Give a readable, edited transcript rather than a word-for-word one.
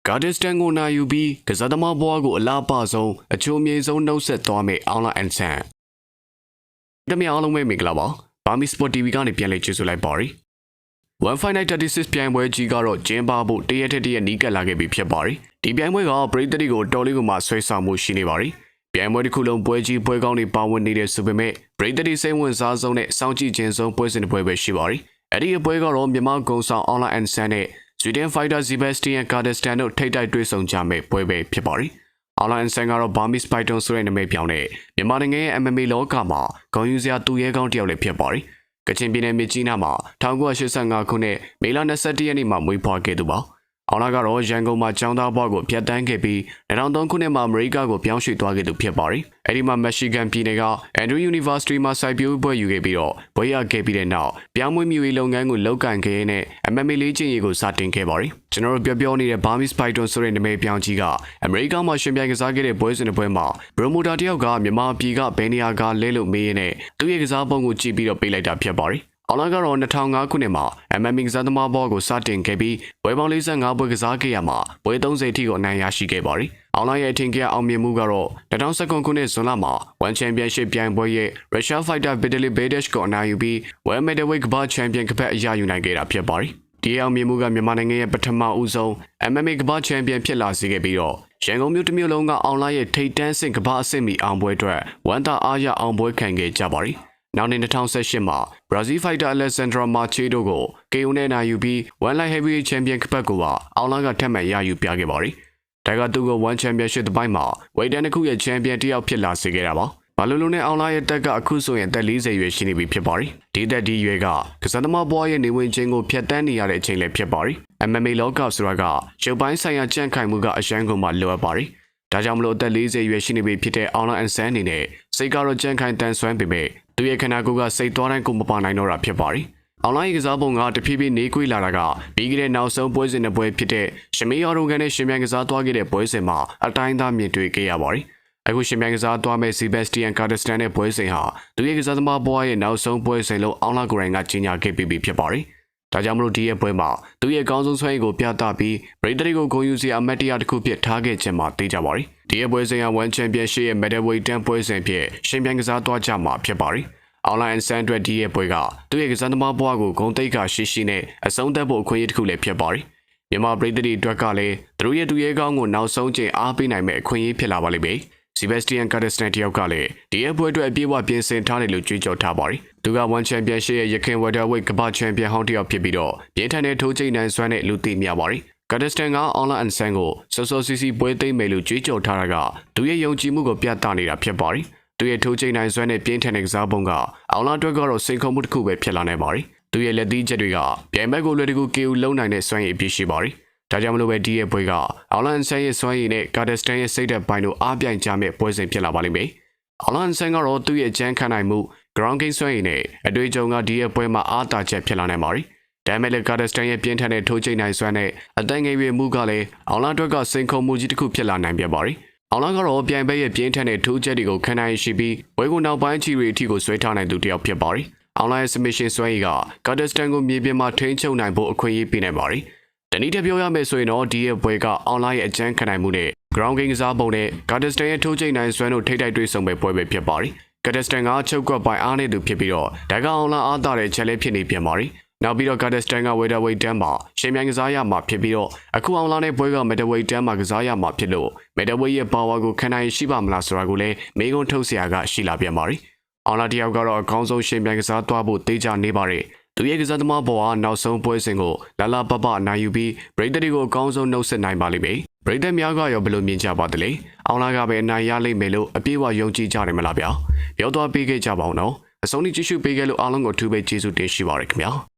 Kurdistan ကိုနိုင်ယူပြီးကစားသမားဘွားကိုအလားပါဆုံးအချိုးမြေဆုံးနှုတ်ဆက်သွားမယ်အောင်လာအန်ဆန်တမန်အားလုံးပဲမင်္ဂလာပါဘာမီစပေါ် TV ကနေပြန်လည်ကြိုဆိုလိုက်ပါရယ်15936ပြိုင်ပွဲကြီးကတော့ကျင်းပဖို့တရက်ထက်တရက်နီးကပ်လာခဲ့ပြီဖြစ်ပါရယ်ဒီပြိုင်ပွဲကပရိသတ်တွေကိုတော်လေးကိုမှဆွဲဆောင်မှုရှိနေပါရယ်ပြိုင်ပွဲတစ်ခုလုံးပွဲကြီးပွဲကောင်းတွေပါဝင်နေတဲ့ဆိုပေမဲ့ပရိသတ်တွေစိတ်ဝင်စားဆုံးနဲ့စောင့်ကြည့်ခြင်းဆုံးပွဲစဉ်တစ်ပွဲပဲရှိပါရယ်အဲ့ဒီပွဲကတော့မြန်မာဂုံဆောင်အောင်လာအန်ဆန်နဲ့Sweden fighter Sebastian Kurdistan တို့ထိပ်တိုက်တွေ့ဆုံကြမဲ့ပွဲပဲဖြစ်ပါရီ။အောင်လာအန်ဆန်ကတော့ Burmese Python ဆိုတဲ့နာမည်ပြောင်းတဲ့မြန်မာနိုင်ငံရဲ့ MMA လောကမှာဂုဏ်ယူစရာသူရဲကောင်းတစ်ယောက်လည်းဖြစ်ပါရီ။ကချင်ပြည်နယ်မြစ်ကြီးနားမှာ1985ခုနှစ်မေလ21ရက်နေ့မှာမွေးဖွားခဲ့သူပါ။အောင်လာကတော့ရန်ကုန်မှာကျောင်းသားဘဝကိုဖျက်ဆီးခဲ့ပြီး2003ခုနှစ်မှာအမေရိကကိုပြောင်းရွှေ့သွားခဲ့သူဖြစ်ပါရီ။အဲဒီမှာ Michigan ပြည်နယ်က Andrew University မှာစိုက်ပျိုးပွဲယူခဲ့ပြီးတော့ဘွဲ့ရခဲ့ပြီးတဲ့နောက်ပြောင်းမွေးမြူရေးလုပ်ငန်းကိုလုပ်ကိုင်ခဲ့ရင်းနဲ့ MMA လေ့ကျင့်ရေးကိုစတင်ခဲ့ပါရီ။ကျွန်တော်တို့ပြောနေတဲ့ Burmese Python ဆိုတဲ့နာမည်ပြောင်းကြီးကအမေရိကမှာရှင်ပြိုင်ကစားခဲ့တဲ့ပွဲစဉ်တစ်ပွဲမှာ promoter တယောက်ကမြန်မာပြည်ကဘယ်နေရာကလဲလို့မေးရင်းနဲ့သူ့ရဲ့ကစားပုံကိုကြည့်ပြီးတော့ပေးလိုက်တာဖြစ်ပါရီ။အောင်လာကတော့2005ခုနှစ်မှာ MMA ကစားသမားဘောကိုစတင်ခဲ့ပြီးပွဲပေါင်း45ပွဲကစားခဲ့ရမှာပွဲ30ထိကိုအနိုင်ရရှိခဲ့ပါရီ။အောင်လာရဲ့အထင်ကြီးအောင်မြင်မှုကတော့2019ခုနှစ်ဇွန်လမှာ One Championship ပြိုင်ပွဲရဲ့ Russia fighter Vitaly Bedish ကိုအနိုင်ယူပြီး World Middleweight ကမ္ဘာချန်ပီယံကပတ်အရယူနိုင်ခဲ့တာဖြစ်ပါရီ။ဒီအောင်မြင်မှုကမြန်မာနိုင်ငံရဲ့ပထမဦးဆုံး MMA ကမ္ဘာချန်ပီယံဖြစ်လာစေခဲ့ပြီးတော့ရန်ကုန်မြို့တစ်မြို့လုံးကအောင်လာရဲ့ထိပ်တန်းဆင့်ကမ္ဘာအဆင့်မီအောင်ပွဲအတွက်ဝန်တာအားရအောင်ပွဲခံခဲ့ကြပါရီ။နောက်နှစ်2018မှာ Brazil fighter Alexandra Machado ကို KO နဲ့နိုင်ယူပြီး One Light Heavyweight Champion ကပတ်ကိုပါအောင်လာကထပ်မံရယူပြခဲ့ပါရီ။ဒါကသူ့ကို One Championship တစ်ပိုင်းမှာဝိတ်တန်းတစ်ခုရဲ့ Champion တစ်ယောက်ဖြစ်လာစေခဲ့တာပါ။ဘာလို့လို့နဲ့အောင်လာရဲ့တက်ကအခုဆိုရင်သက်40ရွယ်ရှိနေပြီဖြစ်ပါရီ။ဒီသက်ဒီရွယ်ကကစားသမားဘွားရဲ့နေဝင်ခြင်းကိုဖျက်ဆီးနေရတဲ့အချိန်လည်းဖြစ်ပါရီ။ MMA လောကဆိုတာကရုပ်ပိုင်းဆိုင်ရာကြန့်ခိုင်မှုကအရှမ်းကုန်မှလိုအပ်ပါရီ။ဒါကြောင့်မလို့အသက်40ရွယ်ရှိနေပြီဖြစ်တဲ့အောင်လာအန်ဆန်အနေနဲ့စိတ်ကတော့ကြန့်ခိုင်တန်ဆွမ်းပေမဲ့သူရဲ့ခန္ဓာကိုယ်ကစိတ်သွားတိုင်းကိုမပါနိုင်တော့တာဖြစ်ပါရီ။အောင်လာရဲ့ကစားပုံကတဖြည်းဖြည်းနေကွေးလာတာကပြီးခဲ့တဲ့နောက်ဆုံးပွဲစဉ်တစ်ပွဲဖြစ်တဲ့ရှမေးအော်ရိုဂန်နဲ့ရှင်ပြိုင်ကစားသွားခဲ့တဲ့ပွဲစဉ်မှာအတိုင်းသားမြင်တွေ့ခဲ့ရပါရီ။အခုရှင်ပြိုင်ကစားသွားမဲ့ Sebastian Kurdistan နဲ့ပွဲစဉ်ဟာသူရဲ့ကစားသမားဘွားရဲ့နောက်ဆုံးပွဲစဉ်လုံးအောင်လာကိုရိုင်းကကြီးညာခဲ့ပြီးဖြစ်ပါရီ။ဒါကြောင့်မလို့ဒီရဲ့ပွဲမှာသူရဲ့အကောင်းဆုံးဆွဲရည်ကိုပြသပြီးပရိသတ်တွေကိုဂုဏ်ယူစရာအမတ်တရားတစ်ခုဖြစ်ထားခဲ့ခြင်းမှာသိကြပါရီ။ဒီရဲ့ပွဲစဉ်က One Championship ရဲ့ Middleweight တန်းပွဲစဉ်ဖြစ်ရှင်ပြိုင်ကစားသွားကြမှာဖြစ်ပါရီ။အောင်လာအန်ဆန်အတွက်ဒီရဲ့ပွဲကသူ့ရဲ့ကစားသမားဘွားကိုဂုဏ်သိက္ခာရှိရှိနဲ့အဆုံးသတ်ဖို့အခွင့်အရေးတစ်ခုလည်းဖြစ်ပါရီ။မြန်မာပရိသတ်တွေအတွက်ကလည်းသူတို့ရဲ့သူရဲကောင်းကိုနောက်ဆုံးချိန်အားပေးနိုင်မဲ့အခွင့်အရေးဖြစ်လာပါလိမ့်မယ်။ Sebastian Kurdistan တယောက်ကလည်းဒီရဲ့ပွဲအတွက်အပြည့်အဝပြင်ဆင်ထားတယ်လို့ကြွေးကြော်ထားပါရီ။သူက One Championship ရဲ့ရခိုင် Welterweight ကမ္ဘာချန်ပီယံဟောင်းတစ်ယောက်ဖြစ်ပြီးတော့ပြင်းထန်တဲ့ထိုးချိန်နိုင်စွမ်းတဲ့လူသိများပါရီ။ Kurdistan ကအောင်လာအန်ဆန်ကိုစောစောစီစီပွဲသိမ်းမယ်လို့ကြွေးကြော်ထားတာကသူရဲ့ယုံကြည်မှုကိုပြသနေတာဖြစ်ပါရီ။သူရဲ့ထိုးချိန်နိုင်စွမ်းတဲ့ပြင်းထန်တဲ့ကစားပုံကအောင်လာအတွက်ကတော့စိန်ခေါ်မှုတစ်ခုပဲဖြစ်လာနိုင်ပါရီ။သူရဲ့လက်သီးချက်တွေကပြိုင်ဘက်ကိုလွယ်တကူ KO လုံးနိုင်တဲ့စွမ်းရည်အပြည့်ရှိပါရီ။ဒါကြောင့်မလို့ပဲဒီရဲ့ပွဲကအောင်လာအန်ဆန်ရဲ့စွမ်းရည်နဲ့ Kurdistan ရဲ့စိတ်ဓာတ်ပိုင်းတို့အားပြိုင်ကြမဲ့ပွဲစဉ်ဖြစ်လာပါလိမ့်မယ်။အောင်လာအန်ဆန်ကတော့သူ့ရဲ့ကြမ်းခံနိုင်မှု ground game စွမ်းရည်နဲ့အတွေ့အကြုံကဒီရဲ့ပွဲမှာအားသာချက်ဖြစ်လာနိုင်ပါရီ။ဒါမဲ့လည်း Kurdistan ရဲ့ပြင်းထန်တဲ့ထိုးချိန်နိုင်စွမ်းနဲ့အသက်ငယ်ရွယ်မှုကလည်းအောင်လာအတွက်ကစိန်ခေါ်မှုကြီးတစ်ခုဖြစ်လာနိုင်ပြပါရီ။အောင်လာကတော့ပြိုင်ဘက်ရဲ့ပြင်းထန်တဲ့ထိုးချက်တွေကိုခံနိုင်ရှိပြီးဝဲကိုနောက်ပိုင်းချီရီအထိကိုဆွဲထားနိုင်သူတစ်ယောက်ဖြစ်ပါရီ။အောင်လာရဲ့ submission စွမ်းရည်က Kurdistan ကိုမြေပြင်မှာထိန်းချုပ်နိုင်ဖို့အခွင့်အရေးပေးနိုင်ပါရီ။တနည်းတပြောရမယ်ဆိုရင်တော့ဒီရဲ့ပွဲကအောင်လာရဲ့အကြမ်းခံနိုင်မှုနဲ့ ground game ကစားပုံနဲ့ Kurdistan ရဲ့ထိုးချိန်နိုင်စွမ်းတို့ထိပ်တိုက်တွေ့ဆုံမဲ့ပွဲပဲဖြစ်ပါရီ။ Kurdistan ကချုပ်ကွက်ပိုင်းအားနေသူဖြစ်ပြီးတော့ဒါကအောင်လာအားသာတဲ့ချက်လေးဖြစ်နေပြန်ပါရီ။နောက်ပြီးတော့ Kurdistan က Welterweight တန်းမှာရှင်ပြိုင်ကစားရမှာဖြစ်ပြီးတော့အခုအောင်လာတဲ့ပွဲက Middleweight တန်းမှာကစားရမှာဖြစ်လို့ Middleweight ရဲ့ power ကိုခံနိုင်ရှိပါမလားဆိုတာကိုလည်းမေးခွန်းထုတ်စရာကရှိလာပြန်ပါရီ။အောင်လာတယောက်ကတော့အကောင်းဆုံးရှင်ပြိုင်ကစားသွားဖို့တေးကြနေပါရီ။သူရဲ့ကစားသမားဘဝနောက်ဆုံးပွဲစဉ်ကိုလာလာပပနိုင်ယူပြီးပရိသတ်တွေကိုအကောင်းဆုံးနှုတ်ဆက်နိုင်ပါလိမ့်မယ်။ပရိသတ်များကရောဘယ်လိုမြင်ကြပါသလဲ။အောင်လာကပဲအနိုင်ရလိမ့်မယ်လို့အပြည့်အဝယုံကြည်ကြတယ်မလားဗျာ။ပြောသွားပေးခဲ့ကြပါဦးနော်။အဆုံးထိကြည့်ရှုပေးခဲ့လို့အားလုံးကိုအထူးပဲကျေးဇူးတင်ရှိပါရခင်ဗျာ။